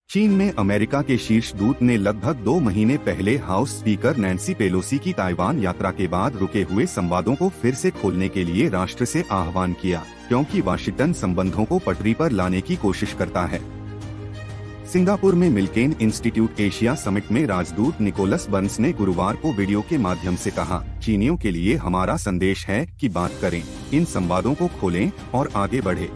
चीन में अमेरिका के शीर्ष दूत ने लगभग 2 महीने पहले हाउस स्पीकर नैन्सी पेलोसी की ताइवान यात्रा के बाद रुके हुए संवादों को फिर से खोलने के लिए राष्ट्र से आह्वान किया, क्योंकि वाशिंगटन संबंधों को पटरी पर लाने की कोशिश करता है। सिंगापुर में मिल्केन इंस्टीट्यूट एशिया समिट में राजदूत निकोलस बर्न्स ने गुरुवार को वीडियो के माध्यम से कहा, चीनियों के लिए हमारा संदेश है कि बात करें, इन संवादों को खोलें और आगे बढ़े।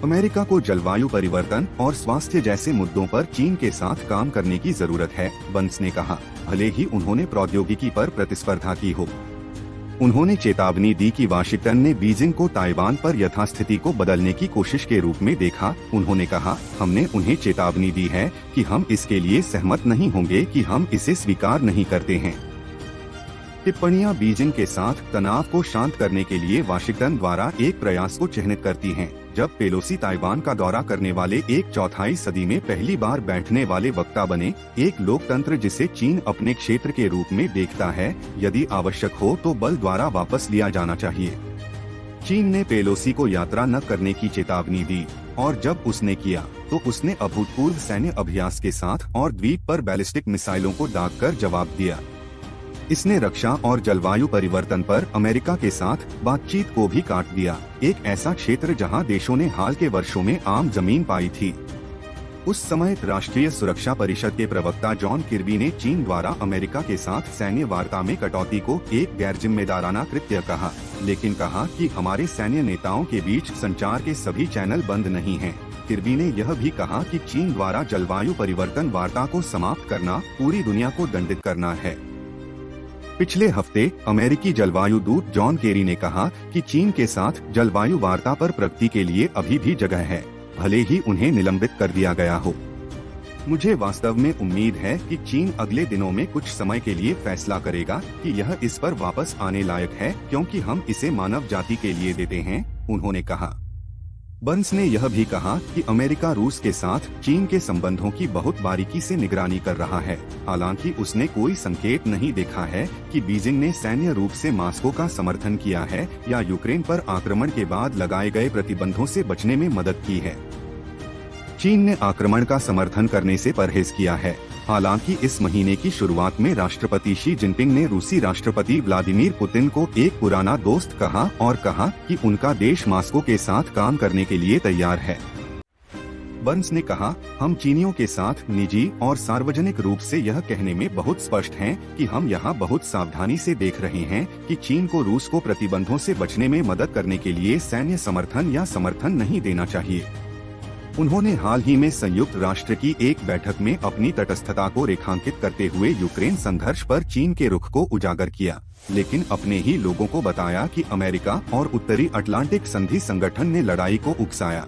अमेरिका को जलवायु परिवर्तन और स्वास्थ्य जैसे मुद्दों पर चीन के साथ काम करने की जरूरत है, बर्न्स ने कहा, भले ही उन्होंने प्रौद्योगिकी पर प्रतिस्पर्धा की हो। उन्होंने चेतावनी दी कि वाशिंगटन ने बीजिंग को ताइवान पर यथास्थिति को बदलने की कोशिश के रूप में देखा। उन्होंने कहा, हमने उन्हें चेतावनी दी है कि हम इसके लिए सहमत नहीं होंगे कि हम इसे स्वीकार नहीं करते हैं। टिप्पणियां बीजिंग के साथ तनाव को शांत करने के लिए वाशिंगटन द्वारा एक प्रयास को चिह्नित करती हैं, जब पेलोसी ताइवान का दौरा करने वाले एक चौथाई सदी में पहली बार बैठने वाले वक्ता बने, एक लोकतंत्र जिसे चीन अपने क्षेत्र के रूप में देखता है, यदि आवश्यक हो तो बल द्वारा वापस लिया जाना चाहिए। चीन ने पेलोसी को यात्रा न करने की चेतावनी दी और जब उसने किया तो उसने अभूतपूर्व सैन्य अभ्यास के साथ और द्वीप पर बैलिस्टिक मिसाइलों को दागकर जवाब दिया। इसने रक्षा और जलवायु परिवर्तन पर अमेरिका के साथ बातचीत को भी काट दिया, एक ऐसा क्षेत्र जहां देशों ने हाल के वर्षों में आम जमीन पाई थी। उस समय राष्ट्रीय सुरक्षा परिषद के प्रवक्ता जॉन किर्बी ने चीन द्वारा अमेरिका के साथ सैन्य वार्ता में कटौती को एक गैर जिम्मेदाराना कृत्य कहा, लेकिन कहा कि हमारे सैन्य नेताओं के बीच संचार के सभी चैनल बंद नहीं हैं। किर्बी ने यह भी कहा कि चीन द्वारा जलवायु परिवर्तन वार्ता को समाप्त करना पूरी दुनिया को दंडित करना है। पिछले हफ्ते अमेरिकी जलवायु दूत जॉन केरी ने कहा कि चीन के साथ जलवायु वार्ता पर प्रगति के लिए अभी भी जगह है, भले ही उन्हें निलंबित कर दिया गया हो। मुझे वास्तव में उम्मीद है कि चीन अगले दिनों में कुछ समय के लिए फैसला करेगा कि यह इस पर वापस आने लायक है, क्योंकि हम इसे मानव जाति के लिए देते हैं, उन्होंने कहा। बर्न्स ने यह भी कहा कि अमेरिका रूस के साथ चीन के संबंधों की बहुत बारीकी से निगरानी कर रहा है, हालांकि उसने कोई संकेत नहीं देखा है कि बीजिंग ने सैन्य रूप से मॉस्को का समर्थन किया है या यूक्रेन पर आक्रमण के बाद लगाए गए प्रतिबंधों से बचने में मदद की है। चीन ने आक्रमण का समर्थन करने से परहेज किया है। हालांकि इस महीने की शुरुआत में राष्ट्रपति शी जिनपिंग ने रूसी राष्ट्रपति व्लादिमीर पुतिन को एक पुराना दोस्त कहा और कहा कि उनका देश मॉस्को के साथ काम करने के लिए तैयार है। बर्न्स ने कहा, हम चीनियों के साथ निजी और सार्वजनिक रूप से यह कहने में बहुत स्पष्ट हैं कि हम यहाँ बहुत सावधानी से देख रहे हैं कि चीन को रूस को प्रतिबंधों से बचने में मदद करने के लिए सैन्य समर्थन या समर्थन नहीं देना चाहिए। उन्होंने हाल ही में संयुक्त राष्ट्र की एक बैठक में अपनी तटस्थता को रेखांकित करते हुए यूक्रेन संघर्ष पर चीन के रुख को उजागर किया, लेकिन अपने ही लोगों को बताया कि अमेरिका और उत्तरी अटलांटिक संधि संगठन ने लड़ाई को उकसाया।